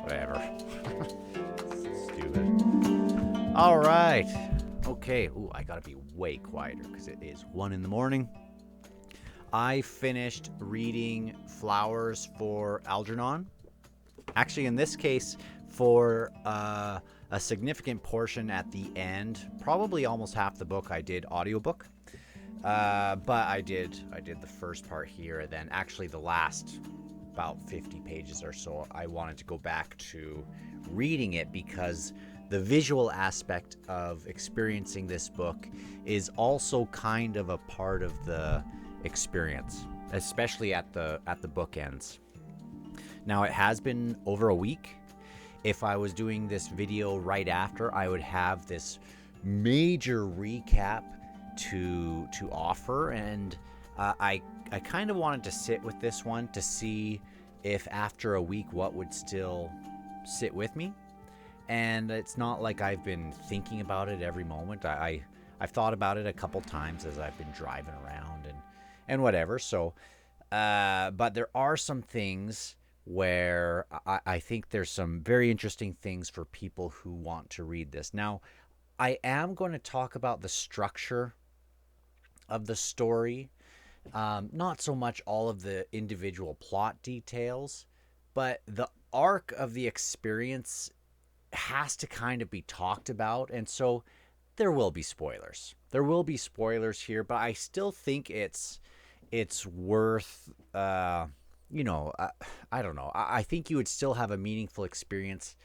Whatever. Stupid. All right. Okay. Ooh, I gotta be way quieter because it is 1 in the morning. I finished reading Flowers for Algernon. Actually, in this case, for a significant portion at the end, probably almost half the book I did audiobook. But I did the first part here, and then actually the last about 50 pages or so, I wanted to go back to reading it because the visual aspect of experiencing this book is also kind of a part of the experience, especially at the bookends. Now, it has been over a week. If I was doing this video right after, I would have this major recap to offer, and I kind of wanted to sit with this one to see if after a week what would still sit with me. And it's not like I've been thinking about it every moment. I've thought about it a couple times as I've been driving around and whatever. So, but there are some things where I think there's some very interesting things for people who want to read this. Now, I am going to talk about the structure of the story, not so much all of the individual plot details, but the arc of the experience has to kind of be talked about. And so there will be spoilers. There will be spoilers here, but I still think it's worth I don't know. I think you would still have a meaningful experience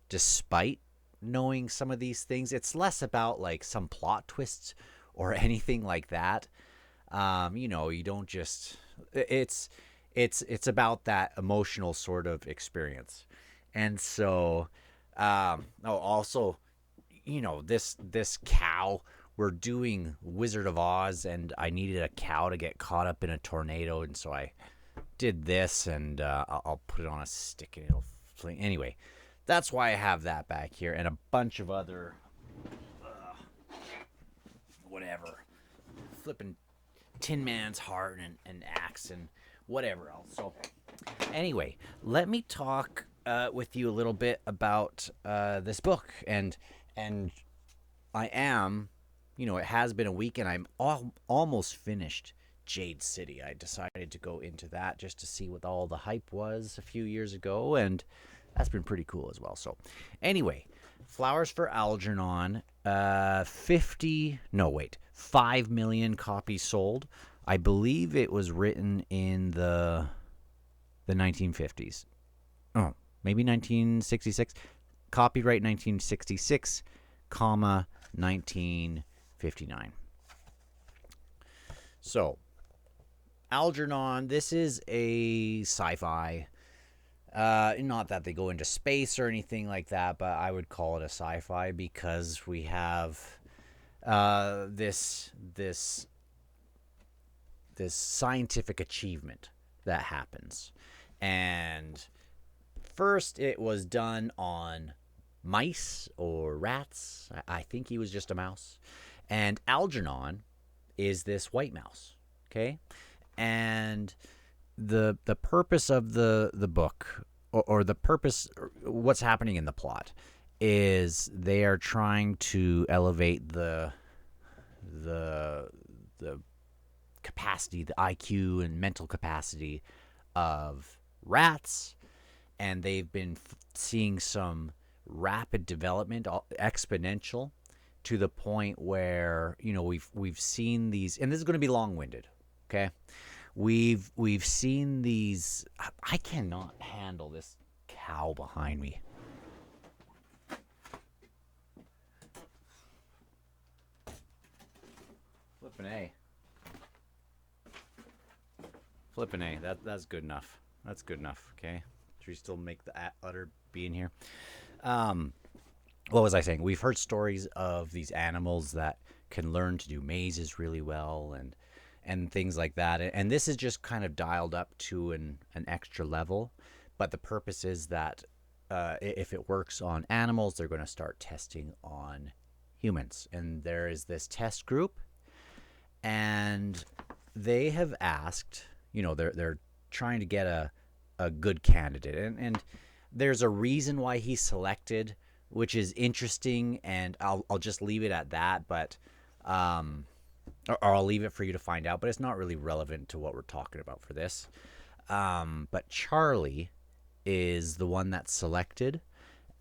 despite knowing some of these things. It's less about like some plot twists or anything like that. You don't just. It's about that emotional sort of experience, and so. Also, this cow. We're doing Wizard of Oz, and I needed a cow to get caught up in a tornado, and so I did this, and I'll put it on a stick and it'll fling. Anyway, that's why I have that back here and a bunch of other whatever, flipping Tin Man's heart and axe and whatever else. So anyway, let me talk with you a little bit about this book, and I am, it has been a week, and I'm almost finished Jade City. I decided to go into that just to see what all the hype was a few years ago, and that's been pretty cool as well. So anyway, Flowers for Algernon, 5 million copies sold. I believe it was written in the 1950s. Oh, maybe 1966. Copyright 1966, 1959. So, Algernon, this is a sci-fi. Not that they go into space or anything like that, but I would call it a sci-fi because we have this scientific achievement that happens. And first it was done on mice or rats. I think he was just a mouse. And Algernon is this white mouse, okay? And the purpose of the book, or the purpose, what's happening in the plot, is they are trying to elevate the capacity, the IQ and mental capacity of rats, and they've been seeing some rapid development, exponential, to the point where we've seen these, and this is going to be long-winded, okay? We've seen these. I cannot handle this cow behind me. Flippin' A. That's good enough. That's good enough. Okay. Should we still make the utter be in here? What was I saying? We've heard stories of these animals that can learn to do mazes really well and things like that. And this is just kind of dialed up to an extra level. But the purpose is that if it works on animals, they're going to start testing on humans. And there is this test group, and they have asked, they're trying to get a good candidate, and there's a reason why he's selected, which is interesting, and I'll just leave it at that. But or I'll leave it for you to find out. But it's not really relevant to what we're talking about for this. But Charlie is the one that's selected,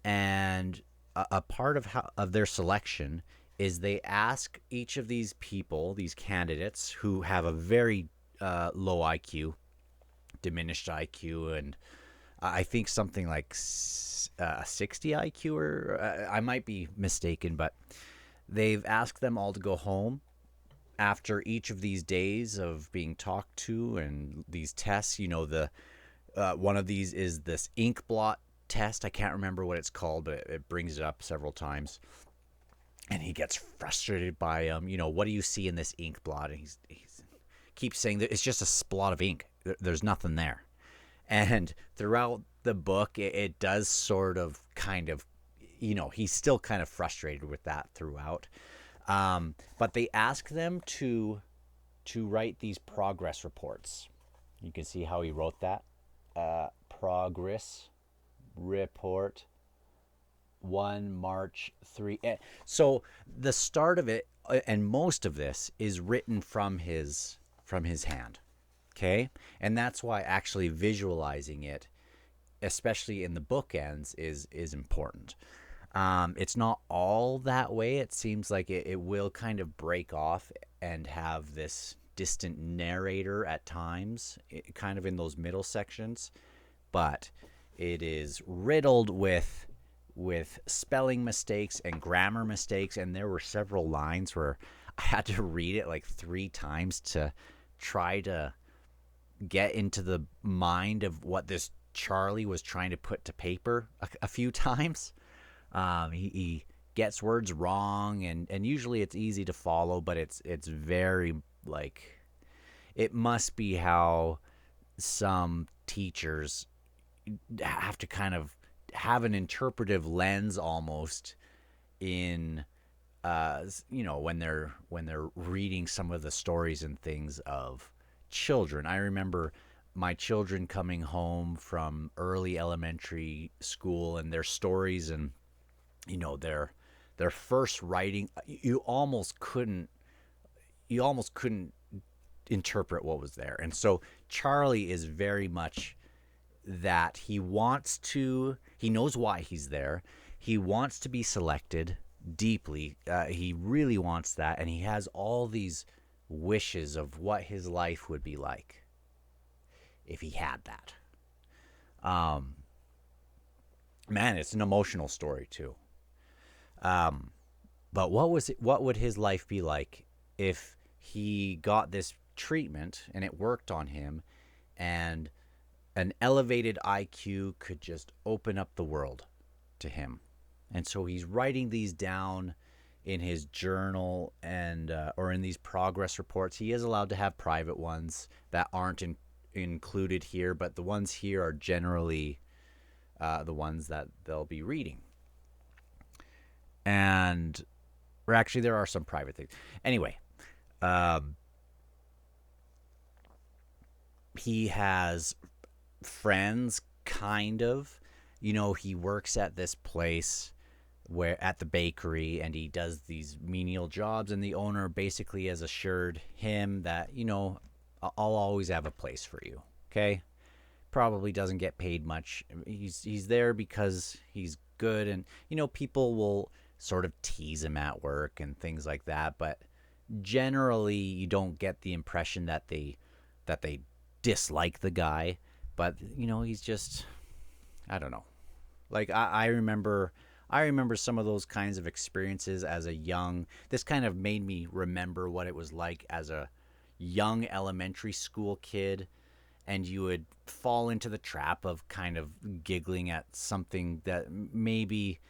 and a part of their selection is they ask each of these people, these candidates who have a very low IQ, diminished IQ, and I think something like 60 IQ, or I might be mistaken, but they've asked them all to go home after each of these days of being talked to and these tests. The one of these is this ink blot test. I can't remember what it's called, but it brings it up several times. And he gets frustrated by what do you see in this ink blot? And he's keeps saying that it's just a splot of ink. There's nothing there. And throughout the book, it does sort of kind of, he's still kind of frustrated with that throughout. But they ask them to write these progress reports. You can see how he wrote that. Progress report 1 March 3. So the start of it and most of this is written from his hand. Okay? And that's why actually visualizing it, especially in the bookends, is important. It's not all that way. It seems like it will kind of break off and have this distant narrator at times, kind of in those middle sections. But it is riddled with spelling mistakes and grammar mistakes. And there were several lines where I had to read it like 3 times to try to get into the mind of what this Charlie was trying to put to paper a few times. He gets words wrong, and usually it's easy to follow, but it's very, like, it must be how some teachers have to kind of have an interpretive lens almost in when they're reading some of the stories and things of children. I remember my children coming home from early elementary school and their stories, and their first writing, you almost couldn't interpret what was there. And so Charlie is very much that. He knows why he's there. He wants to be selected deeply. He really wants that, and he has all these wishes of what his life would be like if he had that. Man, it's an emotional story too. But what would his life be like if he got this treatment and it worked on him, and an elevated IQ could just open up the world to him? And so he's writing these down in his journal and or in these progress reports. He is allowed to have private ones that aren't included here, but the ones here are generally the ones that they'll be reading. And or actually, there are some private things. Anyway, he has friends, kind of. He works at this place at the bakery, and he does these menial jobs, and the owner basically has assured him that, I'll always have a place for you. Okay? Probably doesn't get paid much. He's there because he's good, and people will sort of tease him at work and things like that, but generally you don't get the impression that they dislike the guy. But he's just, I don't know. Like I remember some of those kinds of experiences as a young. This kind of made me remember what it was like as a young elementary school kid, and you would fall into the trap of kind of giggling at something that maybe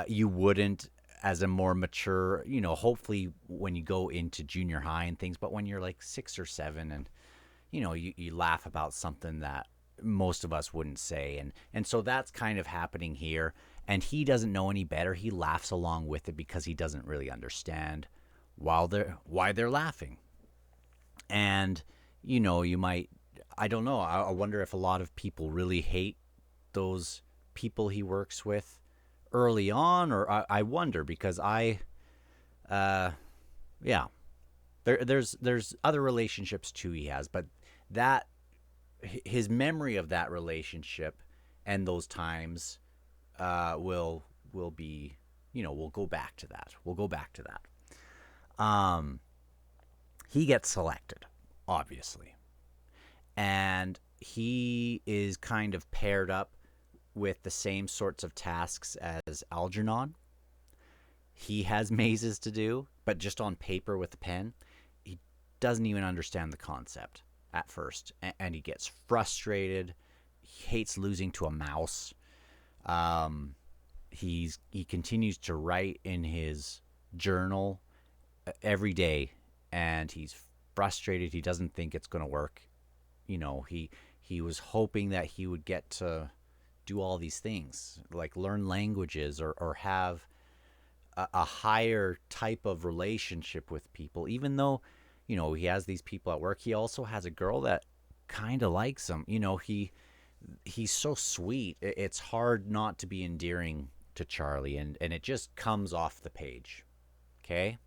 you wouldn't as a more mature, hopefully when you go into junior high and things. But when you're like 6 or 7, and you laugh about something that most of us wouldn't say, and so that's kind of happening here. And he doesn't know any better. He laughs along with it because he doesn't really understand why they're laughing. And you might I don't know. I wonder if a lot of people really hate those people he works with early on, or I wonder because uh, yeah, there's other relationships too he has, but that his memory of that relationship and those times will be, we'll go back to that. We'll go back to that. Um, he gets selected, obviously, and he is kind of paired up with the same sorts of tasks as Algernon. He has mazes to do, but just on paper with a pen. He doesn't even understand the concept at first, and he gets frustrated. He hates losing to a mouse. Um, he continues to write in his journal every day, and he's frustrated. He doesn't think it's going to work. He was hoping that he would get to do all these things, like learn languages or have a higher type of relationship with people. Even though, he has these people at work, he also has a girl that kind of likes him. He's so sweet. It's hard not to be endearing to Charlie, and it just comes off the page. Okay,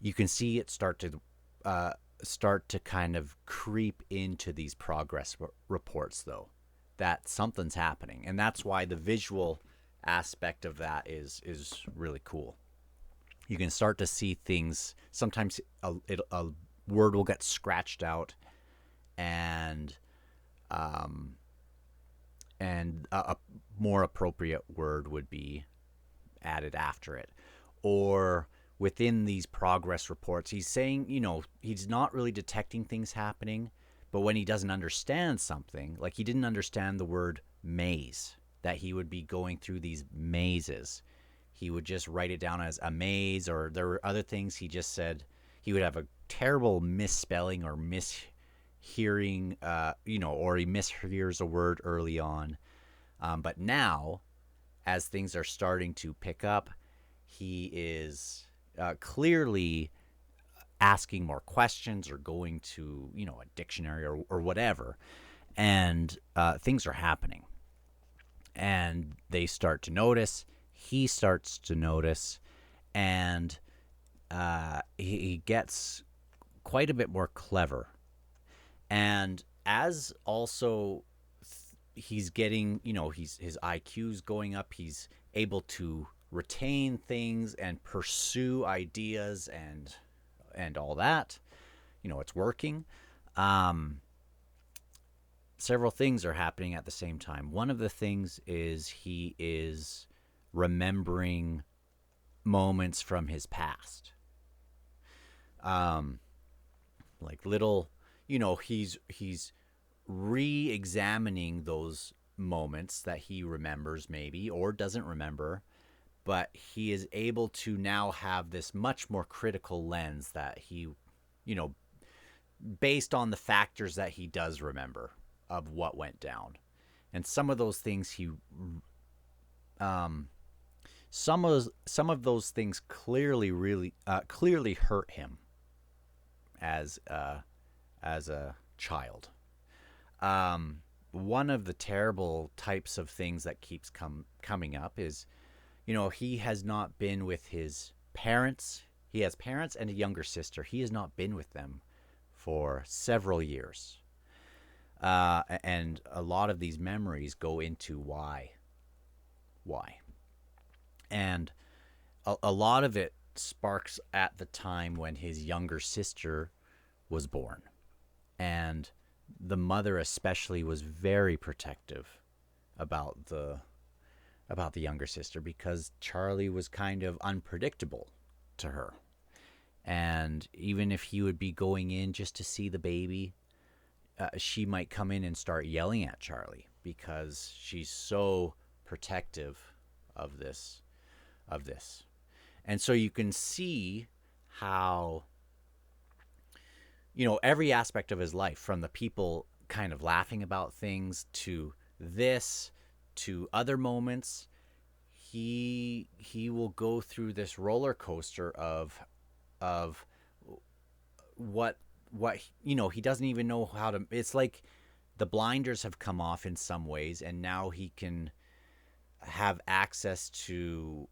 you can see it start to kind of creep into these progress reports, though, that something's happening, and that's why the visual aspect of that is really cool. You can start to see things. Sometimes a word will get scratched out, and um, a more appropriate word would be added after it. Or within these progress reports, he's saying, he's not really detecting things happening, but when he doesn't understand something, like he didn't understand the word maze, that he would be going through these mazes, he would just write it down as a maze. Or there were other things he just said. He would have a terrible misspelling or mishearing, or he mishears a word early on. But now, as things are starting to pick up, he is clearly asking more questions or going to, a dictionary or whatever. And things are happening. And they start to notice. He starts to notice. And he gets quite a bit more clever. And as also he's getting, his IQ's going up, he's able to retain things and pursue ideas and all that. It's working. Um, Several things are happening at the same time. One of the things is he is remembering moments from his past. Um, like little, he's re-examining those moments that he remembers maybe or doesn't remember, but he is able to now have this much more critical lens that he, you know, based on the factors that he does remember of what went down. And some of those things um, some of those things clearly hurt him as a child. One of the terrible types of things that keeps coming up is, he has not been with his parents. He has parents and a younger sister. He has not been with them for several years. And a lot of these memories go into why. Why. And a lot of it sparks at the time when his younger sister was born. And the mother especially was very protective about the younger sister because Charlie was kind of unpredictable to her. And even if he would be going in just to see the baby, she might come in and start yelling at Charlie because she's so protective of this. And so you can see how, every aspect of his life, from the people kind of laughing about things to this to other moments, he will go through this roller coaster of what he doesn't even know how to. It's like the blinders have come off in some ways, and now he can have access to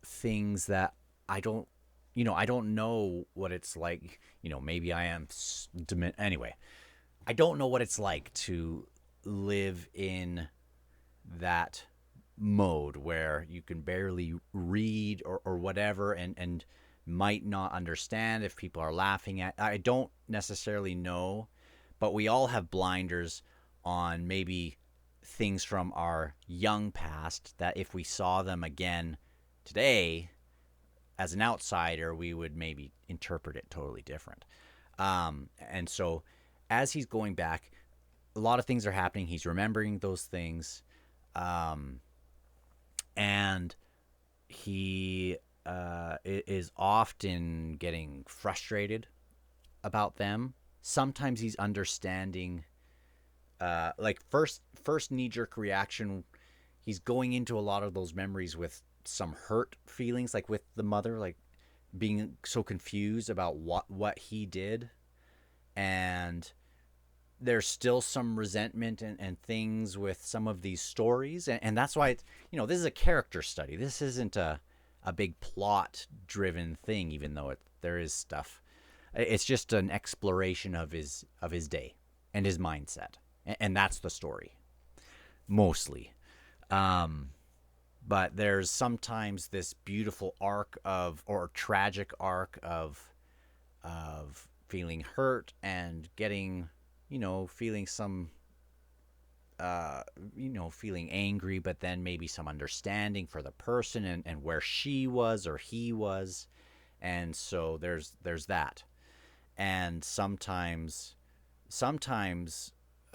things that I don't, I don't know what it's like. Maybe I am anyway. I don't know what it's like to live in that mode where you can barely read or whatever, and might not understand if people are laughing at. I don't necessarily know, but we all have blinders on maybe things from our young past that if we saw them again today as an outsider, we would maybe interpret it totally different. And so as he's going back, a lot of things are happening. He's remembering those things. Um, and he is often getting frustrated about them. Sometimes he's understanding, like first knee jerk reaction. He's going into a lot of those memories with some hurt feelings, like with the mother, like being so confused about what he did, and there's still some resentment and things with some of these stories, and that's why this is a character study. This isn't a big plot driven thing, even though there is stuff. It's just an exploration of his day and his mindset, and that's the story mostly. Um, but there's sometimes this beautiful arc or tragic arc of feeling hurt and getting, feeling some, feeling angry, but then maybe some understanding for the person and where she was or he was. And so there's that. And sometimes,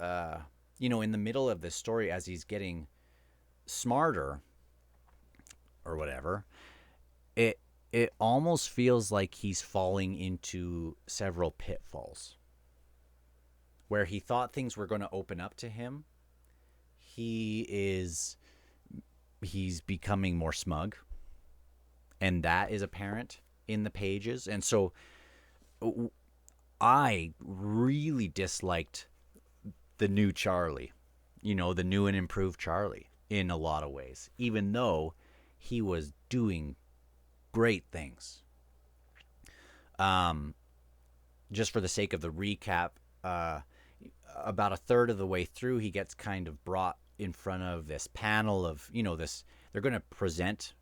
in the middle of this story, as he's getting smarter or whatever, it it almost feels like he's falling into several pitfalls where he thought things were going to open up to him. He's becoming more smug, and that is apparent in the pages. And so I really disliked the new Charlie, the new and improved Charlie in a lot of ways, even though he was doing great things. Um, just for the sake of the recap, about a third of the way through, he gets kind of brought in front of this panel of, this. They're going to present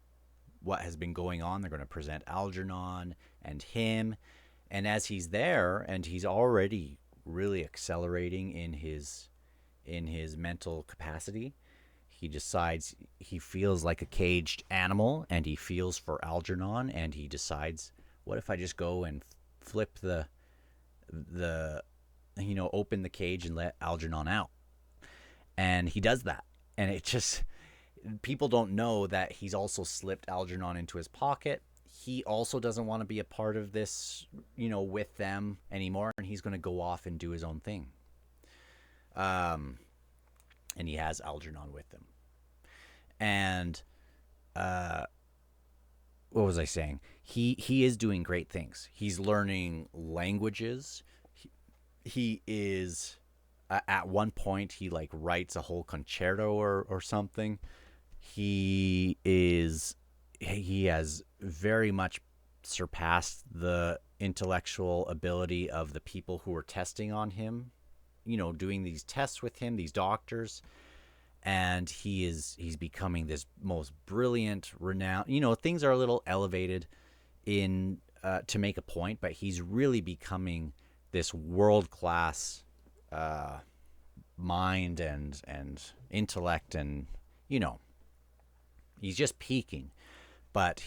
what has been going on. They're going to present Algernon and him. And as he's there, and he's already really accelerating in his mental capacity, he decides he feels like a caged animal, and he feels for Algernon, and he decides, what if I just go and flip the open the cage and let Algernon out? And he does that. And it just, people don't know that he's also slipped Algernon into his pocket. He also doesn't want to be a part of this, with them anymore. And he's going to go off and do his own thing. And he has Algernon with him. And what was I saying? He is doing great things. He's learning languages. He is, at one point, he like writes a whole concerto or something. He has very much surpassed the intellectual ability of the people who were testing on him, doing these tests with him, these doctors. And he's becoming this most brilliant, renowned, things are a little elevated in to make a point, but he's really becoming this world-class mind and intellect, and he's just peaking. But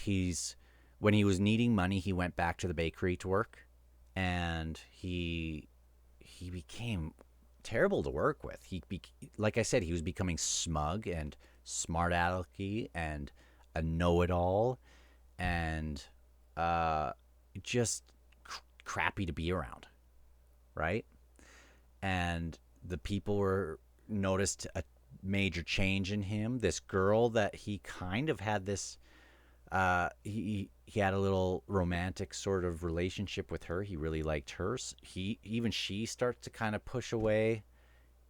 when he was needing money, he went back to the bakery to work, and he became terrible to work with. Like I said, he was becoming smug and smart alecky and a know-it-all, and just crappy to be around, right? And the people noticed a major change in him. This girl that he kind of had this He had a little romantic sort of relationship with her. He really liked her. She starts to kind of push away.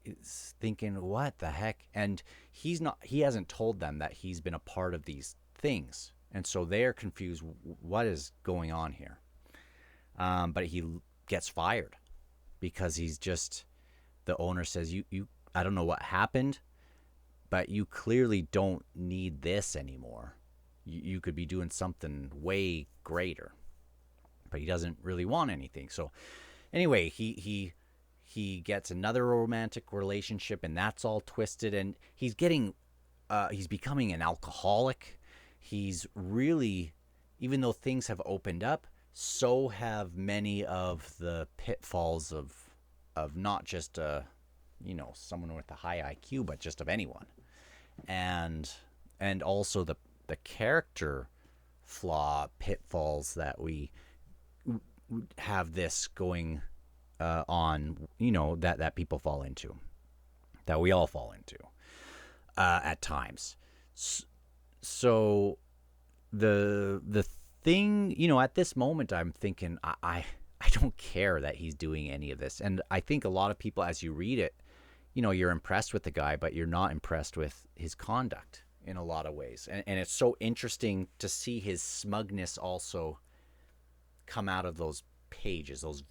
It's thinking, what the heck? And he hasn't told them that he's been a part of these things. And so they're confused. What is going on here? But he gets fired because the owner says, I don't know what happened, but you clearly don't need this anymore. You could be doing something way greater. But he doesn't really want anything. So anyway, he gets another romantic relationship, and that's all twisted. And he's becoming an alcoholic. He's really, even though things have opened up, so have many of the pitfalls of not just someone with a high IQ, but just of anyone. And also the character flaw pitfalls that we have this going on, that people fall into, that we all fall into at times. So the thing, at this moment, I'm thinking I don't care that he's doing any of this, and I think a lot of people, as you read it, you're impressed with the guy, but you're not impressed with his conduct in a lot of ways, and it's so interesting to see his smugness also come out of those pages, those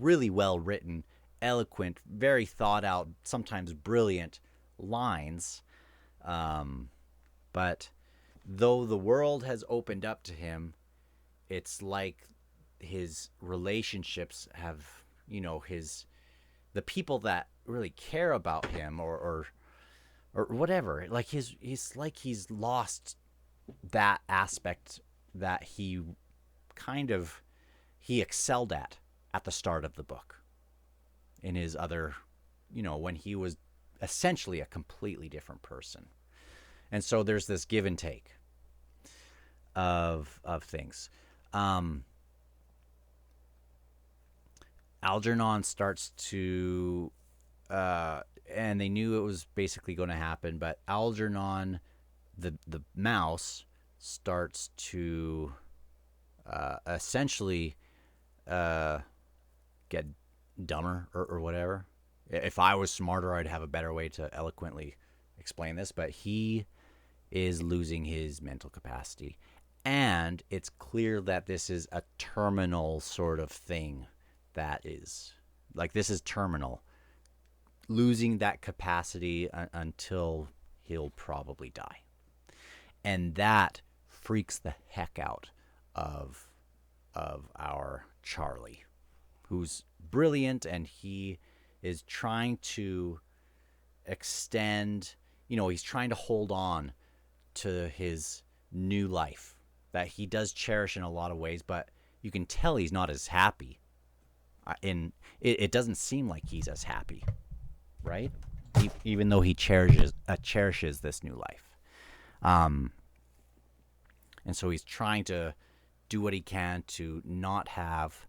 really well written, eloquent, very thought out, sometimes brilliant lines. But though the world has opened up to him, it's like his relationships have, the people that really care about him or whatever, like he's like he's lost that aspect that he excelled at the start of the book in his other, when he was essentially a completely different person. And so there's this give and take of things. Algernon starts to, and they knew it was basically going to happen, but Algernon, the mouse, starts to essentially get dumber or whatever. If I was smarter, I'd have a better way to eloquently explain this, but he is losing his mental capacity. And it's clear that this is a terminal sort of thing that is, like, this is terminal. Losing that capacity until he'll probably die. And that freaks the heck out of our Charlie, who's brilliant, and he is trying to extend, he's trying to hold on to his new life that he does cherish in a lot of ways, but you can tell he's not as happy. It doesn't seem like he's as happy, right? Even though he cherishes this new life. And so he's trying to do what he can to not have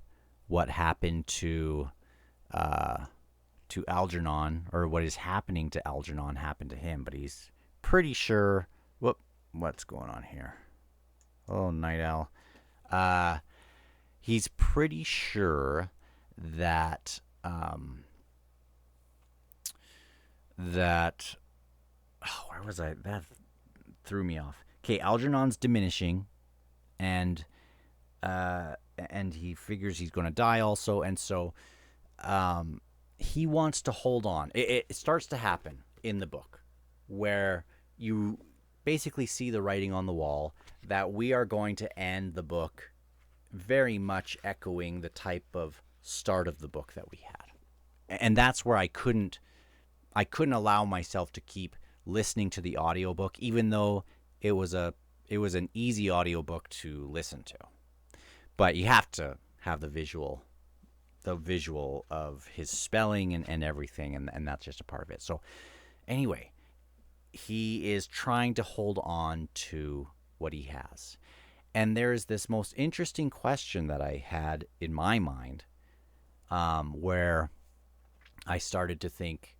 what happened to Algernon, or what is happening to Algernon, happen to him. But he's pretty sure. What's going on here? Oh, Night Owl. He's pretty sure that where was I? That threw me off. Okay, Algernon's diminishing, and he figures he's going to die also, and so he wants to hold on. It starts to happen in the book where you basically see the writing on the wall that we are going to end the book very much echoing the type of start of the book that we had. And that's where I couldn't allow myself to keep listening to the audiobook, even though it was an easy audiobook to listen to. But you have to have the visual of his spelling and everything, and that's just a part of it. So anyway, he is trying to hold on to what he has. And there's this most interesting question that I had in my mind, where I started to think,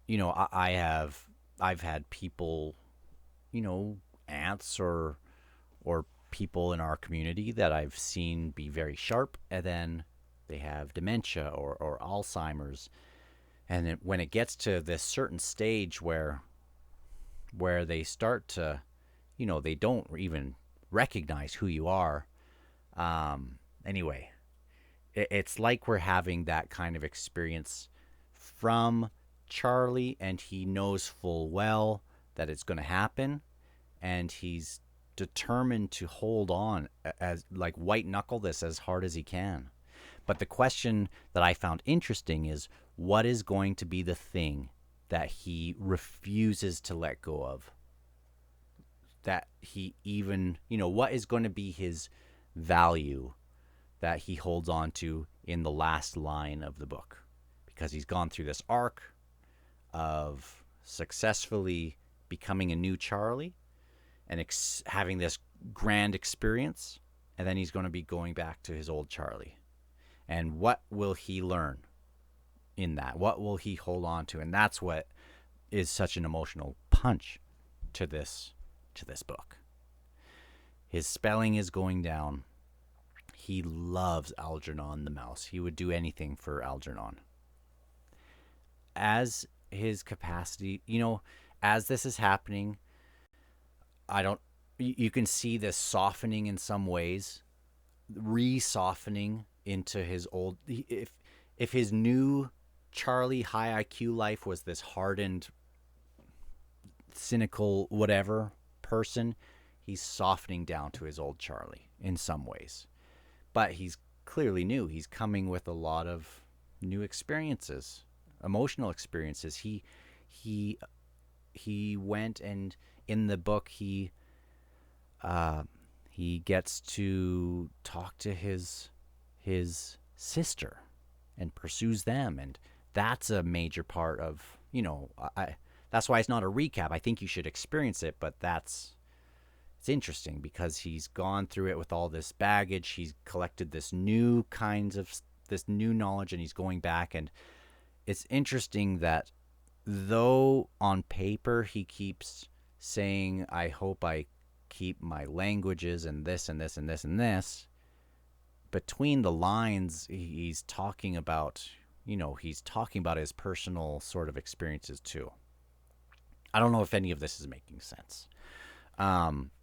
I've had people, aunts or or people in our community that I've seen be very sharp, and then they have dementia or Alzheimer's. And when it gets to this certain stage where they start to, they don't even recognize who you are. Anyway, it's like we're having that kind of experience from Charlie, and he knows full well that it's going to happen, and he's determined to hold on, as like white knuckle this as hard as he can. But the question that I found interesting is, what is going to be the thing that he refuses to let go of? That he even, what is going to be his value that he holds on to in the last line of the book? Because he's gone through this arc of successfully becoming a new Charlie and having this grand experience, and then he's going to be going back to his old Charlie. And what will he learn in that? What will he hold on to? And that's what is such an emotional punch to this book. His spelling is going down. He loves Algernon the mouse. He would do anything for Algernon. As his capacity, as this is happening, you can see this softening in some ways, re-softening into his old, if his new Charlie high IQ life was this hardened, cynical, whatever person, he's softening down to his old Charlie in some ways. But he's clearly new. He's coming with a lot of new experiences, emotional experiences. He went, and in the book he gets to talk to his sister and pursues them, and that's a major part of, that's why it's not a recap. I think you should experience it, but it's interesting because he's gone through it with all this baggage. He's collected this new knowledge, and he's going back. And it's interesting that though on paper he keeps saying, I hope I keep my languages and this and this and this and this, between the lines he's talking about, his personal sort of experiences too. I don't know if any of this is making sense.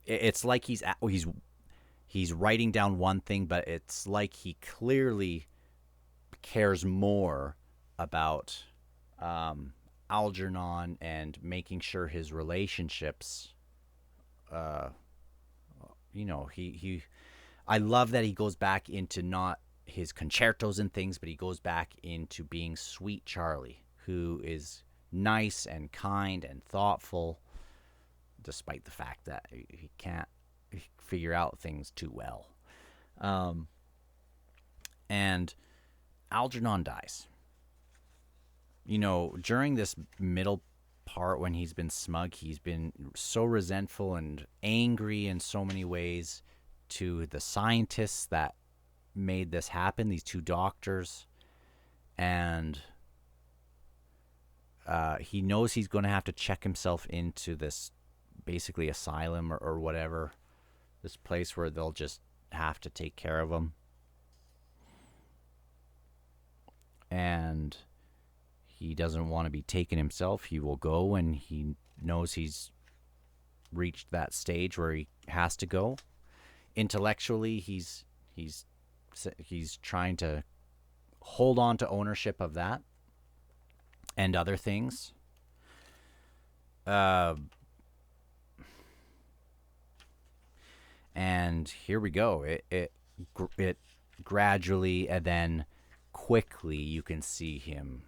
It's like he's writing down one thing, but it's like he clearly cares more about Algernon and making sure his relationships. I love that he goes back into not his concertos and things, but he goes back into being sweet Charlie, who is nice and kind and thoughtful, despite the fact that he can't figure out things too well. And Algernon dies. During this middle part when he's been smug, he's been so resentful and angry in so many ways to the scientists that made this happen, these two doctors. And he knows he's going to have to check himself into this basically asylum or whatever, this place where they'll just have to take care of him. And he doesn't want to be taken himself. He will go, and he knows he's reached that stage where he has to go. Intellectually, he's trying to hold on to ownership of that and other things. And here we go. It gradually and then quickly you can see him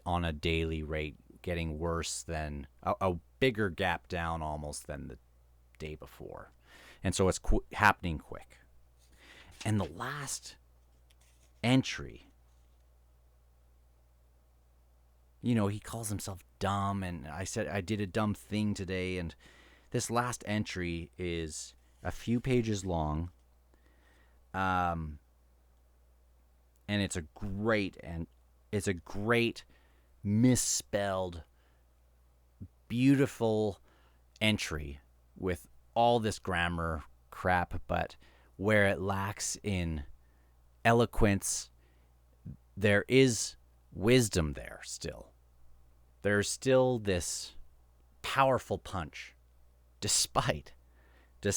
on a daily rate getting worse, than a bigger gap down almost than the day before. And so it's happening quick. And the last entry, he calls himself dumb, and I said I did a dumb thing today, and this last entry is a few pages long, and it's a great misspelled, beautiful entry with all this grammar crap, but where it lacks in eloquence, there is wisdom there still. There's still this powerful punch, despite the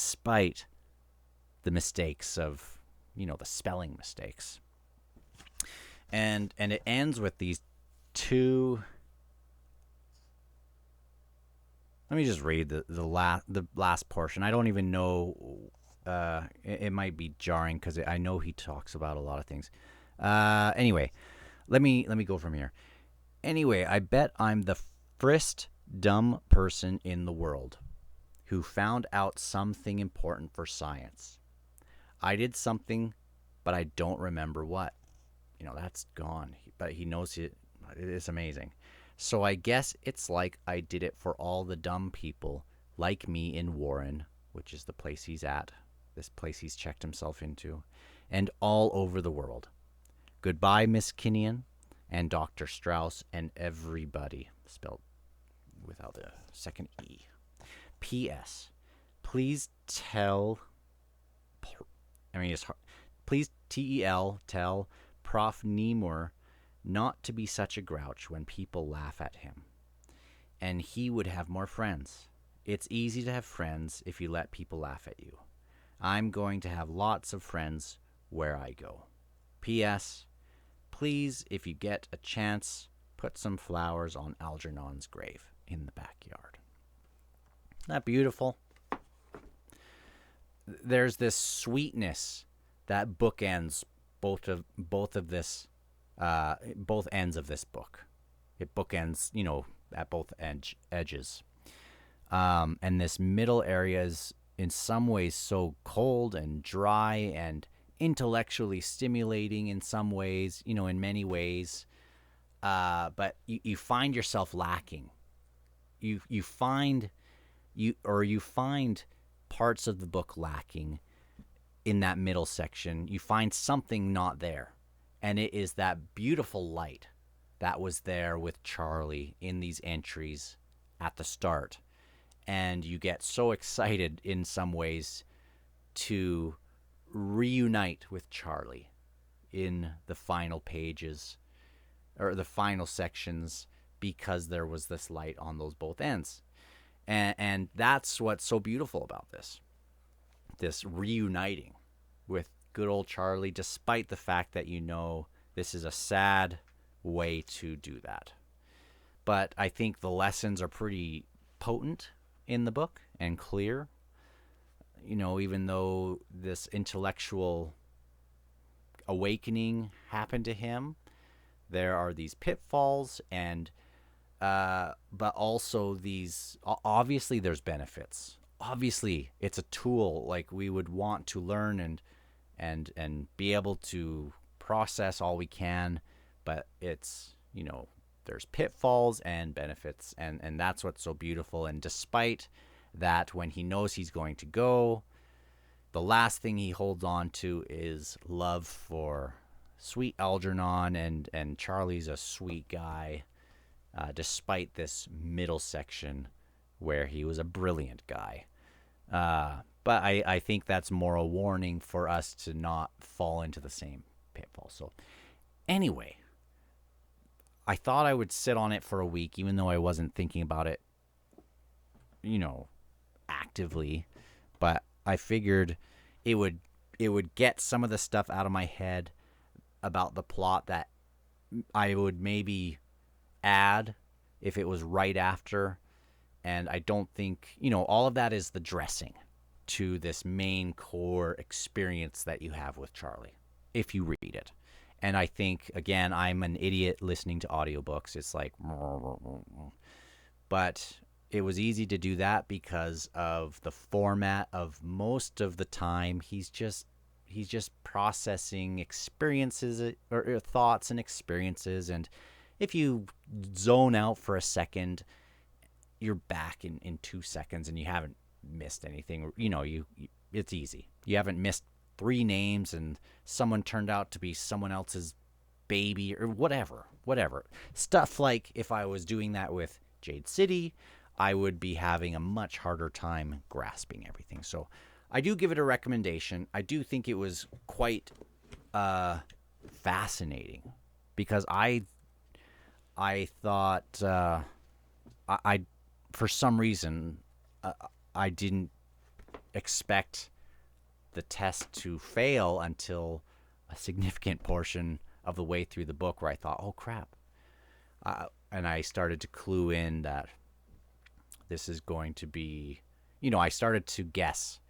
mistakes of, the spelling mistakes. And it ends with these two. Let me just read the last portion. I don't even know. It might be jarring because I know he talks about a lot of things. Anyway, let me go from here. Anyway, I bet I'm the first dumb person in the world who found out something important for science. I did something, but I don't remember what. That's gone. But he knows it. It is amazing. So I guess it's like I did it for all the dumb people like me in Warren, which is the place he's at, this place he's checked himself into, and all over the world. Goodbye, Miss Kinnian and Dr. Strauss and everybody, spelled without the second E. P.S. Please tell, please T-E-L, tell Prof. Nemur not to be such a grouch when people laugh at him. And he would have more friends. It's easy to have friends if you let people laugh at you. I'm going to have lots of friends where I go. P.S. Please, if you get a chance, put some flowers on Algernon's grave in the backyard. Isn't that beautiful? There's this sweetness that bookends both ends of this book. It bookends, at both edges. And this middle area is in some ways so cold and dry and intellectually stimulating in some ways, in many ways. But you find yourself lacking. You find parts of the book lacking in that middle section. You find something not there. And it is that beautiful light that was there with Charlie in these entries at the start. And you get so excited in some ways to reunite with Charlie in the final pages or the final sections because there was this light on those both ends. And that's what's so beautiful about this reuniting with good old Charlie, despite the fact that this is a sad way to do that. But I think the lessons are pretty potent in the book and clear. Even though this intellectual awakening happened to him, there are these pitfalls and but also obviously there's benefits. Obviously it's a tool, like we would want to learn and be able to process all we can, but it's, there's pitfalls and benefits, and that's what's so beautiful. And despite that, when he knows he's going to go, the last thing he holds on to is love for sweet Algernon, and Charlie's a sweet guy, despite this middle section where he was a brilliant guy. But I think that's more a warning for us to not fall into the same pitfall. So anyway, I thought I would sit on it for a week, even though I wasn't thinking about it, actively. But I figured it would get some of the stuff out of my head about the plot that I would maybe add if it was right after. And I don't think, all of that is the dressing to this main core experience that you have with Charlie, if you read it. And I think, again, I'm an idiot listening to audiobooks. It's like, but it was easy to do that because of the format of most of the time. He's just processing experiences or thoughts and experiences. And if you zone out for a second, you're back in 2 seconds and you haven't missed anything. It's easy. You haven't missed 3 names and someone turned out to be someone else's baby or whatever. Stuff like if I was doing that with Jade City, I would be having a much harder time grasping everything. So I do give it a recommendation. I do think it was quite fascinating because I thought I for some reason I didn't expect the test to fail until a significant portion of the way through the book, where I thought, oh crap. And I started to clue in that this is going to be, I started to guess.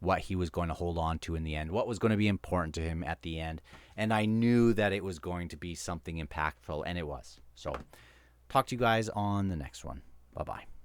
What he was going to hold on to in the end, what was going to be important to him at the end. And I knew that it was going to be something impactful, and it was. So talk to you guys on the next one. Bye-bye.